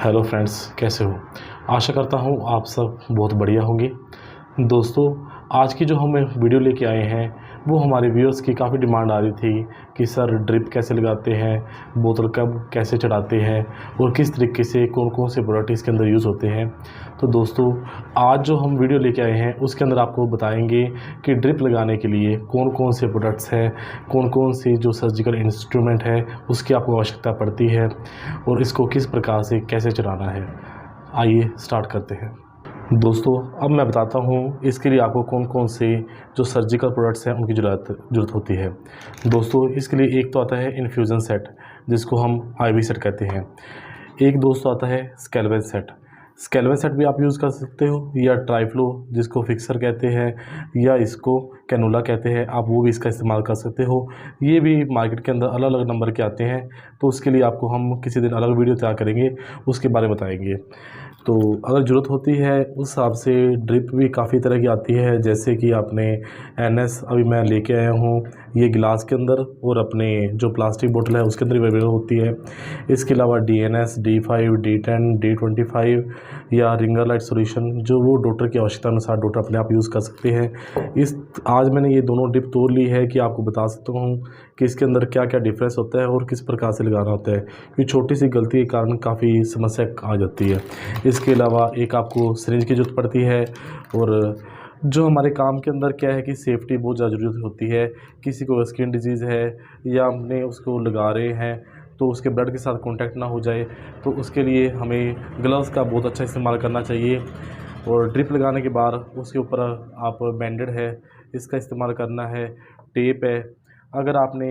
Hello friends, कैसे हो। आशा करता हूँ आप सब बहुत बढ़िया होंगे। दोस्तों, आज की जो हम वीडियो लेके आए हैं वो हमारे व्यूअर्स की काफ़ी डिमांड आ रही थी कि सर ड्रिप कैसे लगाते हैं, बोतल कब कैसे चढ़ाते हैं और किस तरीके से कौन कौन से प्रोडक्ट इसके अंदर यूज़ होते हैं। तो दोस्तों, आज जो हम वीडियो लेके आए हैं उसके अंदर आपको बताएंगे कि ड्रिप लगाने के लिए कौन कौन से प्रोडक्ट्स हैं, कौन कौन सी जो सर्जिकल इंस्ट्रूमेंट है उसकी आपको आवश्यकता पड़ती है और इसको किस प्रकार से कैसे चलाना है। आइए स्टार्ट करते हैं। दोस्तों, अब मैं बताता हूँ इसके लिए आपको कौन कौन से जो सर्जिकल प्रोडक्ट्स हैं उनकी ज़रूरत होती है। दोस्तों, इसके लिए एक तो आता है इन्फ्यूज़न सेट, जिसको हम आईवी सेट कहते हैं। एक दोस्तों आता है स्केलवेन सेट। स्केलवेन सेट भी आप यूज़ कर सकते हो, या ट्राइफ्लो जिसको फिक्सर कहते हैं, या इसको कैनुला कहते हैं, आप वो भी इसका इस्तेमाल कर सकते हो। ये भी मार्केट के अंदर अलग अलग नंबर के आते हैं, तो उसके लिए आपको हम किसी दिन अलग वीडियो तैयार करेंगे, उसके बारे में बताएंगे। तो अगर ज़रूरत होती है उस हिसाब से ड्रिप भी काफ़ी तरह की आती है, जैसे कि आपने एनएस अभी मैं लेके आया हूँ, ये गिलास के अंदर और अपने जो प्लास्टिक बोतल है उसके अंदर अवेलेबल होती है। इसके अलावा DNS, D5, D10, D25 या रिंगर लाइट सॉल्यूशन, जो वो डॉक्टर की आवश्यकता अनुसार डॉक्टर अपने आप यूज़ कर सकते हैं। आज मैंने ये दोनों ड्रिप तोड़ ली है कि आपको बता सकता हूँ कि इसके अंदर क्या क्या डिफरेंस होता है और किस प्रकार से लगाना होता है, क्योंकि छोटी सी गलती के कारण काफ़ी समस्या आ जाती है। इसके अलावा एक आपको सिरिंज की ज़रूरत पड़ती है, और जो हमारे काम के अंदर क्या है कि सेफ्टी बहुत ज़्यादा ज़रूरत होती है। किसी को स्किन डिजीज़ है या हमने उसको लगा रहे हैं तो उसके ब्लड के साथ कांटेक्ट ना हो जाए, तो उसके लिए हमें ग्लव्स का बहुत अच्छा इस्तेमाल करना चाहिए। और ड्रिप लगाने के बाद उसके ऊपर आप बैंडेड है इसका इस्तेमाल करना है, टेप है। अगर आपने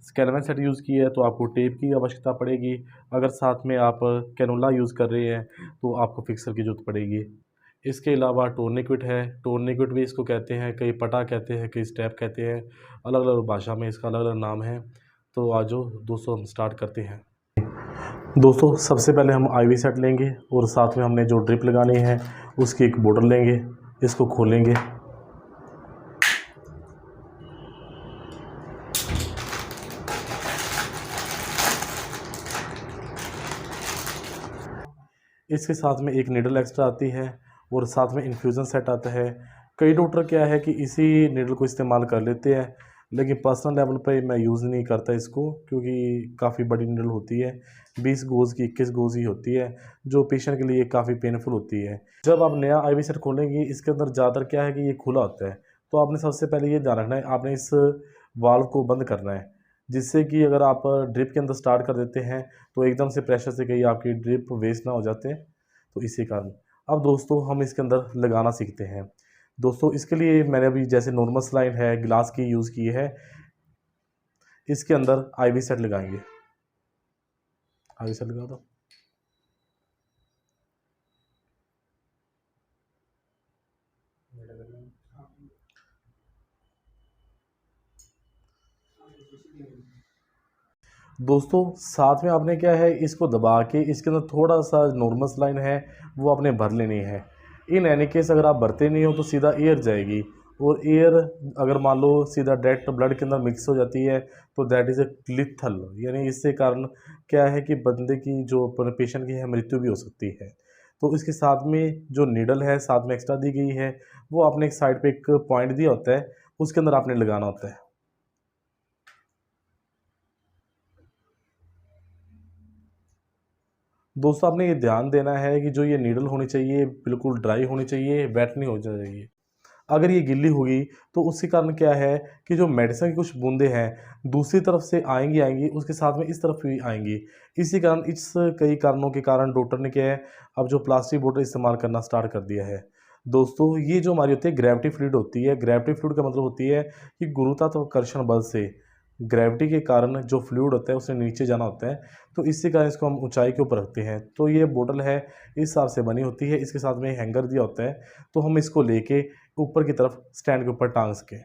स्केलवेन सेट यूज़ की है तो आपको टेप की आवश्यकता पड़ेगी। अगर साथ में आप कैनुला यूज़ कर रहे हैं तो आपको फिक्सर की ज़रूरत पड़ेगी। इसके अलावा टोर्निक्विट है, टोर्निक्विट भी इसको कहते हैं, कई पटा कहते हैं, कई स्टेप कहते हैं, अलग अलग भाषा में इसका अलग अलग नाम है। तो आज दोस्तों हम स्टार्ट करते हैं। दोस्तों, सबसे पहले हम आईवी सेट लेंगे और साथ में हमने जो ड्रिप लगानी है उसकी एक बोतल लेंगे, इसको खोलेंगे। इसके साथ में एक नीडल एक्स्ट्रा आती है और साथ में इन्फ्यूज़न सेट आता है। कई डॉक्टर क्या है कि इसी नीडल को इस्तेमाल कर लेते हैं, लेकिन पर्सनल लेवल पे मैं यूज़ नहीं करता इसको, क्योंकि काफ़ी बड़ी नीडल होती है, 20 गोज़ की 21 गोज़ ही होती है, जो पेशेंट के लिए काफ़ी पेनफुल होती है। जब आप नया आईवी सेट खोलेंगे, इसके अंदर ज़्यादातर क्या है कि ये खुला होता है, तो आपने सबसे पहले ये ध्यान रखना है, आपने इस वाल्व को बंद करना है, जिससे कि अगर आप ड्रिप के अंदर स्टार्ट कर देते हैं तो एकदम से प्रेशर से कहीं आपकी ड्रिप वेस्ट ना हो जाते हैं, तो इसी कारण। अब दोस्तों, हम इसके अंदर लगाना सीखते हैं। दोस्तों, इसके लिए मैंने अभी जैसे नॉर्मल स्लाइन है गिलास की यूज़ की है, इसके अंदर आईवी सेट लगाएंगे। आईवी सेट लगा दो। दोस्तों, साथ में आपने क्या है, इसको दबा के इसके अंदर थोड़ा सा नॉर्मल स्लाइन है वो आपने भर लेनी है। इन एनी केस अगर आप भरते नहीं हो तो सीधा एयर जाएगी, और एयर अगर मान लो सीधा डायरेक्ट ब्लड के अंदर मिक्स हो जाती है तो दैट इज़ ए लिथल, यानी इससे कारण क्या है कि बंदे की जो पेशेंट की है मृत्यु भी हो सकती है। तो इसके साथ में जो नीडल है साथ में एक्स्ट्रा दी गई है, वो आपने एक साइड पे एक पॉइंट दिया होता है, उसके अंदर आपने लगाना होता है। दोस्तों, आपने ये ध्यान देना है कि जो ये नीडल होनी चाहिए बिल्कुल ड्राई होनी चाहिए, वेट नहीं होनी चाहिए। अगर ये गिल्ली होगी तो उसके कारण क्या है कि जो मेडिसिन की कुछ बूंदें हैं दूसरी तरफ से आएंगी आएंगी उसके साथ में इस तरफ भी आएंगी। इसी कारण इस कई कारणों के कारण डॉक्टर ने क्या है, अब जो प्लास्टिक बोतल इस्तेमाल करना स्टार्ट कर दिया है। दोस्तों, ये जो हमारी होती है ग्रेविटी फ्लूइड होती है, ग्रेविटी फ्लूइड का मतलब होती है कि गुरुत्वाकर्षण बल से ग्रेविटी के कारण जो फ्लूइड होता है उसे नीचे जाना होता है, तो इसी कारण इसको हम ऊंचाई के ऊपर रखते हैं। तो ये बोतल है इस हिसाब से बनी होती है, इसके साथ में हैंगर दिया होता है, तो हम इसको लेके ऊपर की तरफ स्टैंड के ऊपर टांग सके।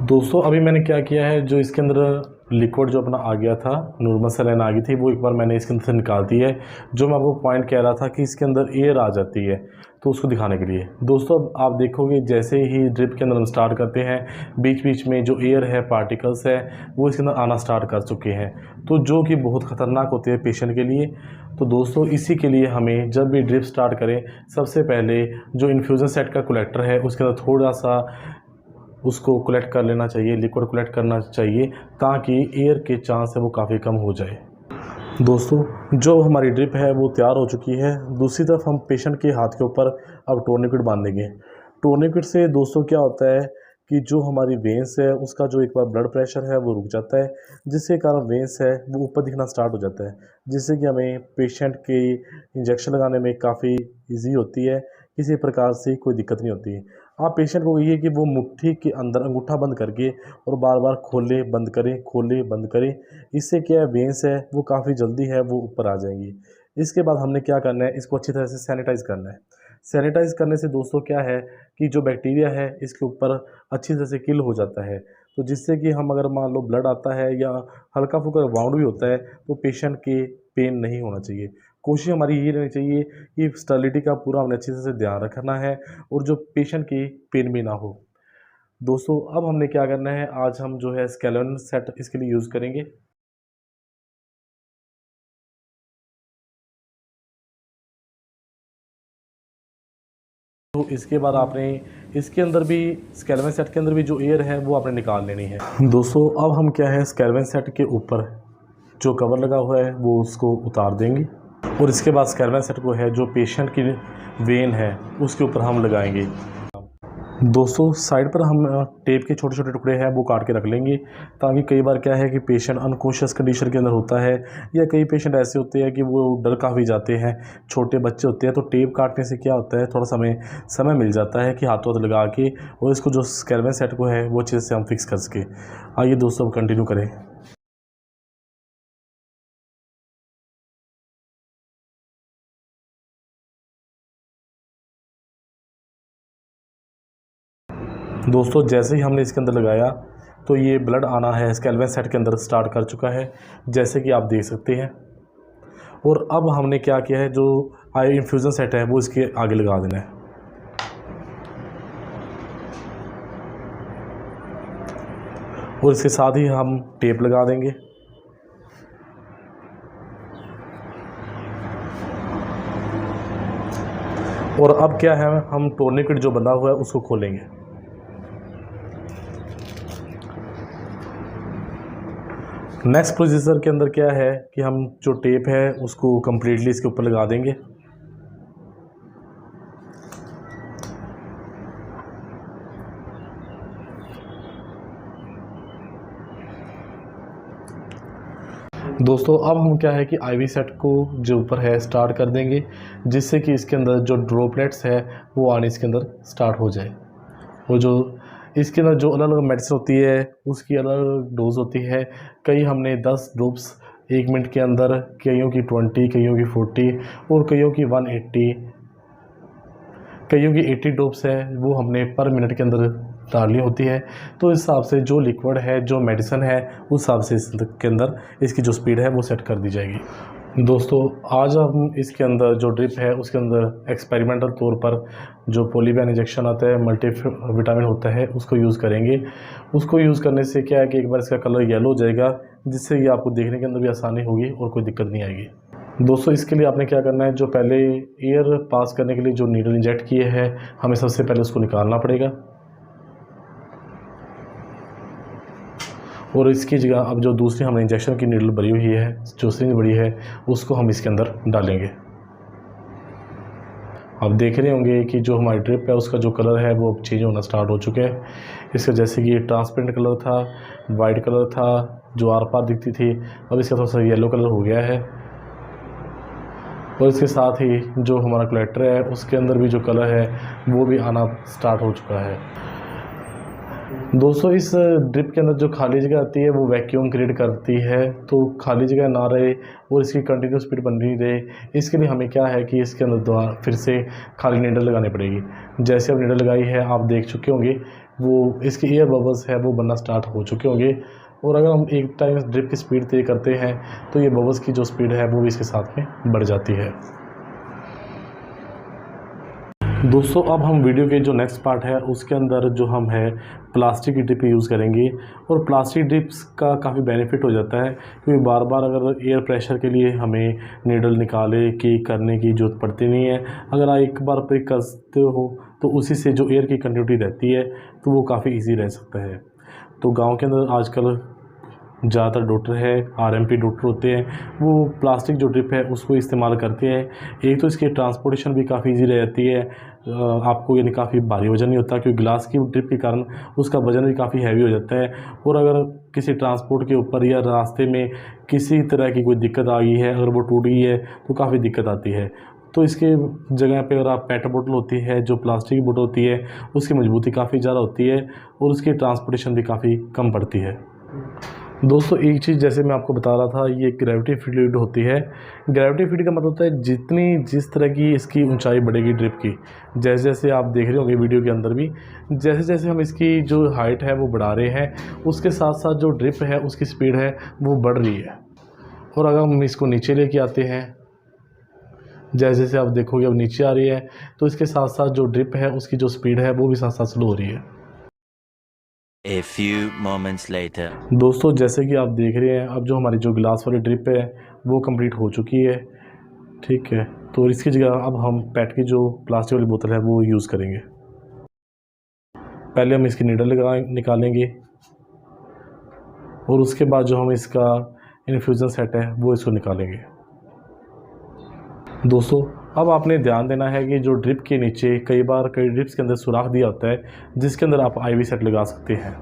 दोस्तों, अभी मैंने क्या किया है, जो इसके अंदर लिक्विड जो अपना आ गया था, नॉर्मल सलाइन आ गई थी, वो एक बार मैंने इसके अंदर से निकाल दी है। जो मैं आपको पॉइंट कह रहा था कि इसके अंदर एयर आ जाती है, तो उसको दिखाने के लिए दोस्तों अब आप देखोगे जैसे ही ड्रिप के अंदर हम स्टार्ट करते हैं, बीच बीच में जो एयर है, पार्टिकल्स है, वो इसके अंदर आना स्टार्ट कर चुके हैं, तो जो कि बहुत ख़तरनाक होते हैं पेशेंट के लिए। तो दोस्तों इसी के लिए हमें जब भी ड्रिप स्टार्ट करें, सबसे पहले जो इन्फ्यूज़न सेट का कलेक्टर है उसके अंदर थोड़ा सा उसको कलेक्ट कर लेना चाहिए, लिक्विड कलेक्ट करना चाहिए, ताकि एयर के चांस है वो काफ़ी कम हो जाए। दोस्तों जो हमारी ड्रिप है वो तैयार हो चुकी है। दूसरी तरफ हम पेशेंट के हाथ के ऊपर अब टोर्निकेट बांधेंगे। टोर्निकेट से दोस्तों क्या होता है कि जो हमारी वेंस है उसका जो एक बार ब्लड प्रेशर है वो रुक जाता है, जिसके कारण वेंस है वो ऊपर दिखना स्टार्ट हो जाता है, जिससे कि हमें पेशेंट के इंजेक्शन लगाने में काफ़ी ईजी होती है, किसी प्रकार से कोई दिक्कत नहीं होती। आप पेशेंट को कहिए कि वो मुट्ठी के अंदर अंगूठा बंद करके और बार बार खोले बंद करें, खोले बंद करें। इससे क्या है, वेंस है वो काफ़ी जल्दी है वो ऊपर आ जाएंगी। इसके बाद हमने क्या करना है, इसको अच्छी तरह से सैनिटाइज़ करना है। सैनिटाइज़ करने से दोस्तों क्या है कि जो बैक्टीरिया है इसके ऊपर अच्छी तरह से किल हो जाता है, तो जिससे कि हम अगर मान लो ब्लड आता है या हल्का फुल्का वाउंड भी होता है तो पेशेंट के पेन नहीं होना चाहिए। कोशिश हमारी ये रहनी चाहिए कि स्टेरिलिटी का पूरा हमने अच्छी तरह से ध्यान रखना है और जो पेशेंट की पेन भी ना हो। दोस्तों अब हमने क्या करना है, आज हम जो है स्केलेटन सेट इसके लिए यूज़ करेंगे। तो इसके बाद आपने इसके अंदर भी स्केलेटन सेट के अंदर भी जो एयर है वो आपने निकाल लेनी है। दोस्तों अब हम क्या है, स्केलेटन सेट के ऊपर जो कवर लगा हुआ है वो उसको उतार देंगे और इसके बाद स्केलेटन सेट को है जो पेशेंट की वेन है उसके ऊपर हम लगाएंगे। दोस्तों साइड पर हम टेप के छोटे छोटे टुकड़े हैं वो काट के रख लेंगे, ताकि कई बार क्या है कि पेशेंट अनकॉन्शियस कंडीशन के अंदर होता है, या कई पेशेंट ऐसे होते हैं कि वो डर काफ़ी जाते हैं, छोटे बच्चे होते हैं, तो टेप काटने से क्या होता है, थोड़ा समय मिल जाता है कि हाथों हाथ लगा के और इसको जो स्केलेटन सेट को है वो अच्छे से हम फिक्स कर सके। आइए दोस्तों अब कंटिन्यू करें। दोस्तों जैसे ही हमने इसके अंदर लगाया तो ये ब्लड आना है स्केलेटन सेट के अंदर स्टार्ट कर चुका है, जैसे कि आप देख सकते हैं। और अब हमने क्या किया है, जो आई इन्फ्यूज़न सेट है वो इसके आगे लगा देना है। और इसके साथ ही हम टेप लगा देंगे। और अब क्या है, हम टोर्निकेट जो बंधा हुआ है उसको खोलेंगे। नेक्स्ट प्रोसीजर के अंदर क्या है कि हम जो टेप है उसको कम्प्लीटली इसके ऊपर लगा देंगे। दोस्तों अब हम क्या है कि आईवी सेट को जो ऊपर है स्टार्ट कर देंगे, जिससे कि इसके अंदर जो ड्रॉपलेट्स है वो आने इसके अंदर स्टार्ट हो जाए। वो जो इसके अंदर जो अलग अलग मेडिसिन होती है उसकी अलग अलग डोज होती है। कई हमने 10 ड्रॉप्स 1 मिनट के अंदर, कईयों की 20, कईयों की 40 और कईयों की 180, कईयों की 80 ड्रॉप्स है वो हमने पर मिनट के अंदर डालनी होती है। तो इस हिसाब से जो लिक्विड है, जो मेडिसिन है, उस हिसाब से इसके अंदर इसकी जो स्पीड है वो सेट कर दी जाएगी। दोस्तों आज हम इसके अंदर जो ड्रिप है उसके अंदर एक्सपेरिमेंटल तौर पर जो पॉलीबैन इंजेक्शन आता है, मल्टी विटामिन होता है, उसको यूज़ करेंगे। उसको यूज़ करने से क्या है कि एक बार इसका कलर येलो हो जाएगा, जिससे ये आपको देखने के अंदर भी आसानी होगी और कोई दिक्कत नहीं आएगी। दोस्तों इसके लिए आपने क्या करना है, जो पहले एयर पास करने के लिए जो नीडल इंजेक्ट किए हैं हमें सबसे पहले उसको निकालना पड़ेगा। और इसकी जगह अब जो दूसरी हमने इंजेक्शन की नीडल भरी हुई है, जो सिरिंज बड़ी है, उसको हम इसके अंदर डालेंगे। आप देख रहे होंगे कि जो हमारी ड्रिप है उसका जो कलर है वो चेंज होना स्टार्ट हो चुके हैं। इसका जैसे कि ट्रांसपेरेंट कलर था, वाइट कलर था, जो आर पार दिखती थी, अब इसका थोड़ा सा येलो कलर हो गया है। और इसके साथ ही जो हमारा कलेक्टर है उसके अंदर भी जो कलर है वो भी आना स्टार्ट हो चुका है। दोस्तों इस ड्रिप के अंदर जो खाली जगह आती है वो वैक्यूम क्रिएट करती है, तो खाली जगह ना रहे और इसकी कंटिन्यूस स्पीड बनी रहे, इसके लिए हमें क्या है कि इसके अंदर दोबारा फिर से खाली नीडल लगानी पड़ेगी। जैसे अब नीडल लगाई है आप देख चुके होंगे, वो इसके एयर बबल्स है वो बनना स्टार्ट हो चुके होंगे। और अगर हम एक टाइम ड्रिप की स्पीड तेज़ करते हैं तो ये बबल्स की जो स्पीड है वो भी इसके साथ में बढ़ जाती है। दोस्तों अब हम वीडियो के जो नेक्स्ट पार्ट है उसके अंदर जो हम है प्लास्टिक की ड्रिप यूज़ करेंगे। और प्लास्टिक ड्रिप्स का काफ़ी बेनिफिट हो जाता है क्योंकि बार बार अगर एयर प्रेशर के लिए हमें नीडल निकाले की करने की ज़रूरत पड़ती नहीं है। अगर आप एक बार पे कसते हो तो उसी से जो एयर की कंटिन्यूटी रहती है तो वो काफ़ी ईजी रह सकता है। तो गाँव के अंदर आजकल ज़्यादातर डॉक्टर है आरएमपी डॉक्टर होते हैं, वो प्लास्टिक जो ड्रिप है उसको इस्तेमाल करते हैं। एक तो इसकी ट्रांसपोर्टेशन भी काफ़ी इजी रहती है, आपको यानी काफ़ी भारी वज़न नहीं होता क्योंकि ग्लास की ड्रिप के कारण उसका वज़न भी काफ़ी हैवी हो जाता है। और अगर किसी ट्रांसपोर्ट के ऊपर या रास्ते में किसी तरह की कोई दिक्कत आ गई है, अगर वो टूट गई है तो काफ़ी दिक्कत आती है। तो इसके जगह पे अगर आप पेट बोतल होती है जो प्लास्टिक की बोतल होती है उसकी मजबूती काफ़ी ज़्यादा होती है और उसकी ट्रांसपोर्टेशन भी काफ़ी कम पड़ती है। दोस्तों एक चीज़ जैसे मैं आपको बता रहा था, ये ग्रेविटी फील्ड होती है। ग्रेविटी फील्ड का मतलब होता है जिस तरह की इसकी ऊंचाई बढ़ेगी ड्रिप की, जैसे जैसे आप देख रहे होंगे वीडियो के अंदर भी, जैसे जैसे हम इसकी जो हाइट है वो बढ़ा रहे हैं उसके साथ साथ जो ड्रिप है उसकी स्पीड है वो बढ़ रही है। और अगर हम इसको नीचे लेके आते हैं, जैसे जैसे आप देखोगे अब नीचे आ रही है तो इसके साथ साथ जो ड्रिप है उसकी जो स्पीड है वो भी साथ साथ स्लो हो रही है। A few moments later. दोस्तों जैसे कि आप देख रहे हैं अब जो हमारी जो गिलास वाली ड्रिप है वो कंप्लीट हो चुकी है, ठीक है। तो इसकी जगह अब हम पेट की जो प्लास्टिक वाली बोतल है वो यूज़ करेंगे। पहले हम इसकी नीडल निकालेंगे और उसके बाद जो हम इसका इन्फ्यूज़न सेट है वो इसको निकालेंगे। दोस्तों अब आपने ध्यान देना है कि जो ड्रिप के नीचे कई ड्रिप्स के अंदर सुराख दिया होता है जिसके अंदर आप आईवी सेट लगा सकते हैं,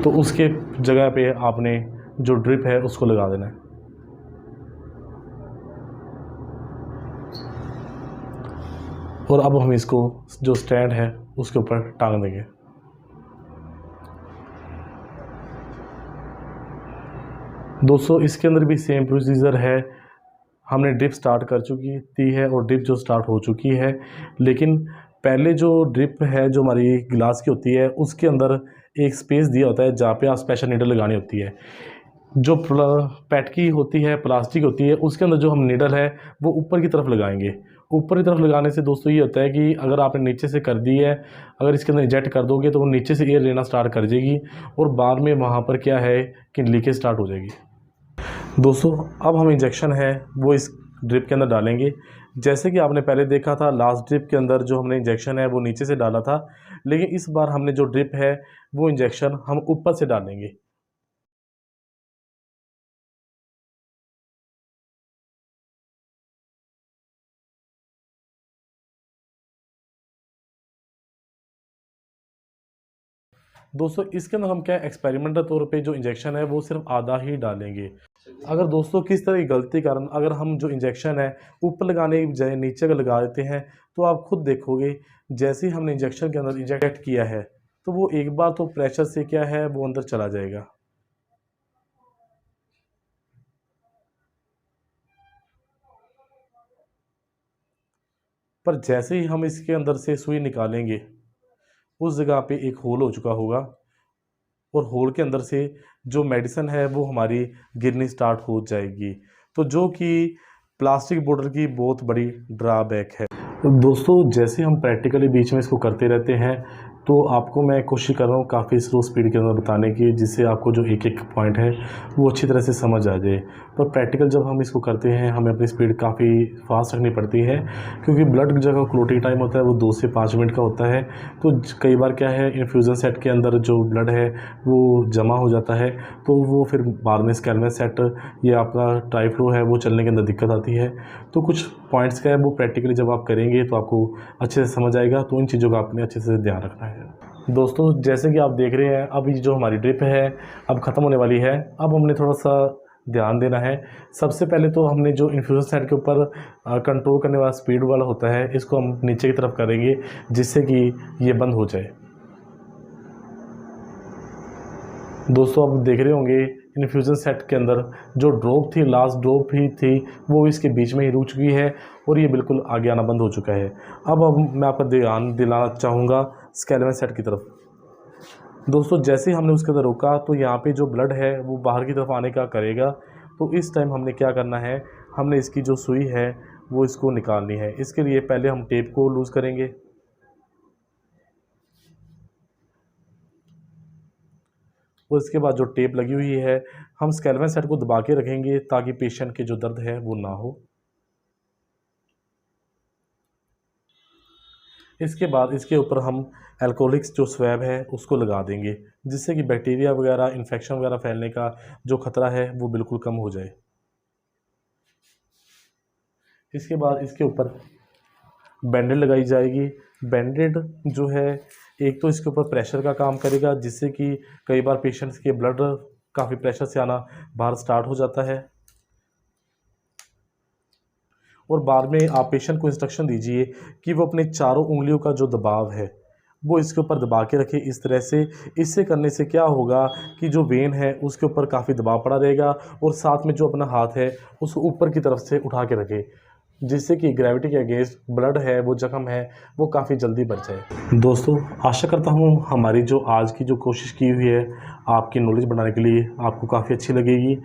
तो उसके जगह पे आपने जो ड्रिप है उसको लगा देना है। और अब हम इसको जो स्टैंड है उसके ऊपर टांग देंगे। दोस्तों इसके अंदर भी सेम प्रोसीजर है, हमने ड्रिप स्टार्ट कर चुकी थी है और ड्रिप जो स्टार्ट हो चुकी है, लेकिन पहले जो ड्रिप है जो हमारी गिलास की होती है उसके अंदर एक स्पेस दिया होता है जहाँ पे आप स्पेशल नीडल लगानी होती है। जो पेट की होती है प्लास्टिक होती है उसके अंदर जो हम नीडल है वो ऊपर की तरफ लगाएंगे। ऊपर की तरफ लगाने से दोस्तों ये होता है कि अगर आपने नीचे से कर दी है, अगर इसके अंदर इंजेक्ट कर दोगे तो वो नीचे से एयर लेना स्टार्ट कर देगी और बाद में वहाँ पर क्या है कि लीकेज स्टार्ट हो जाएगी। दोस्तों अब हम इंजेक्शन है वो इस ड्रिप के अंदर डालेंगे। जैसे कि आपने पहले देखा था लास्ट ड्रिप के अंदर जो हमने इंजेक्शन है वो नीचे से डाला था, लेकिन इस बार हमने जो ड्रिप है वो इंजेक्शन हम ऊपर से डालेंगे। दोस्तों इसके अंदर हम क्या एक्सपेरिमेंटल तौर पे जो इंजेक्शन है वो सिर्फ आधा ही डालेंगे। अगर दोस्तों किस तरह की गलती कारण अगर हम जो इंजेक्शन है ऊपर लगाने की बजाय नीचे अगर लगा देते हैं तो आप खुद देखोगे जैसे ही हमने इंजेक्शन के अंदर इंजेक्ट किया है तो वो एक बार तो प्रेशर से क्या है वो अंदर चला जाएगा। पर जैसे ही हम इसके अंदर से सुई निकालेंगे उस जगह पे एक होल हो चुका होगा और होल के अंदर से जो मेडिसिन है वो हमारी गिरनी स्टार्ट हो जाएगी, तो जो कि प्लास्टिक बोतल की बहुत बड़ी ड्रॉबैक है। तो दोस्तों जैसे हम प्रैक्टिकली बीच में इसको करते रहते हैं तो आपको मैं कोशिश कर रहा हूँ काफ़ी स्लो स्पीड के अंदर बताने की, जिससे आपको जो एक एक पॉइंट है वो अच्छी तरह से समझ आ जाए। पर प्रैक्टिकल जब हम इसको करते हैं हमें अपनी स्पीड काफ़ी फास्ट रखनी पड़ती है क्योंकि ब्लड जगह क्लोटिंग टाइम होता है वो 2 से 5 मिनट का होता है। तो कई बार क्या है इन्फ्यूज़न सेट के अंदर जो ब्लड है वो जमा हो जाता है, तो वो फिर बाद में स्कैलमेट सेट या आपका ट्राई फ्लो है वो चलने के अंदर दिक्कत आती है। तो कुछ पॉइंट्स का है वो प्रैक्टिकली जब आप करेंगे तो आपको अच्छे से समझ आएगा, तो इन चीज़ों का आपने अच्छे से ध्यान रखना है। दोस्तों जैसे कि आप देख रहे हैं अब ये जो हमारी ड्रिप है अब ख़त्म होने वाली है। अब हमने थोड़ा सा ध्यान देना है। सबसे पहले तो हमने जो इन्फ्यूज़न सेट के ऊपर कंट्रोल करने वाला स्पीड वाला होता है इसको हम नीचे की तरफ करेंगे जिससे कि ये बंद हो जाए। दोस्तों आप देख रहे होंगे इन्फ्यूज़न सेट के अंदर जो ड्रॉप थी लास्ट ड्रॉप ही थी वो इसके बीच में ही रुक चुकी है और ये बिल्कुल आगे आना बंद हो चुका है। अब मैं आपका ध्यान दिलाना चाहूँगा स्कैलमेट सेट की तरफ। दोस्तों जैसे ही हमने उसके अंदर रोका तो यहाँ पे जो ब्लड है वो बाहर की तरफ आने का करेगा। तो इस टाइम हमने क्या करना है, हमने इसकी जो सुई है वो इसको निकालनी है। इसके लिए पहले हम टेप को लूज़ करेंगे और इसके बाद जो टेप लगी हुई है हम स्कैल्पल सेट को दबा के रखेंगे ताकि पेशेंट के जो दर्द है वो ना हो। इसके बाद इसके ऊपर हम अल्कोहलिक्स जो स्वैब है उसको लगा देंगे, जिससे कि बैक्टीरिया वगैरह इन्फेक्शन वगैरह फैलने का जो ख़तरा है वो बिल्कुल कम हो जाए। इसके बाद इसके ऊपर बैंडेड लगाई जाएगी। बैंडेड जो है एक तो इसके ऊपर प्रेशर का काम करेगा, जिससे कि कई बार पेशेंट्स के ब्लड काफ़ी प्रेशर से आना बाहर स्टार्ट हो जाता है। और बाद में आप पेशेंट को इंस्ट्रक्शन दीजिए कि वो अपने चारों उंगलियों का जो दबाव है वो इसके ऊपर दबा के रखे इस तरह से। इससे करने से क्या होगा कि जो वेन है उसके ऊपर काफ़ी दबाव पड़ा रहेगा और साथ में जो अपना हाथ है उसको ऊपर की तरफ से उठा के रखे, जिससे कि ग्रेविटी के अगेंस्ट ब्लड है वो जख्म है वो काफ़ी जल्दी बढ़ जाए। दोस्तों आशा करता हूँ हमारी जो आज की जो कोशिश की हुई है आपकी नॉलेज बढ़ाने के लिए आपको काफ़ी अच्छी लगेगी।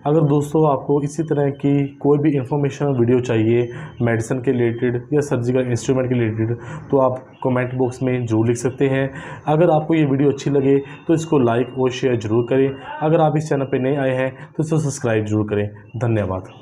अगर दोस्तों आपको इसी तरह की कोई भी इंफॉर्मेशन वीडियो चाहिए मेडिसिन के रिलेटेड या सर्जिकल इंस्ट्रूमेंट के रिलेटेड तो आप कमेंट बॉक्स में जरूर लिख सकते हैं। अगर आपको ये वीडियो अच्छी लगे तो इसको लाइक और शेयर ज़रूर करें। अगर आप इस चैनल पर नए आए हैं तो इसे सब्सक्राइब जरूर करें। धन्यवाद।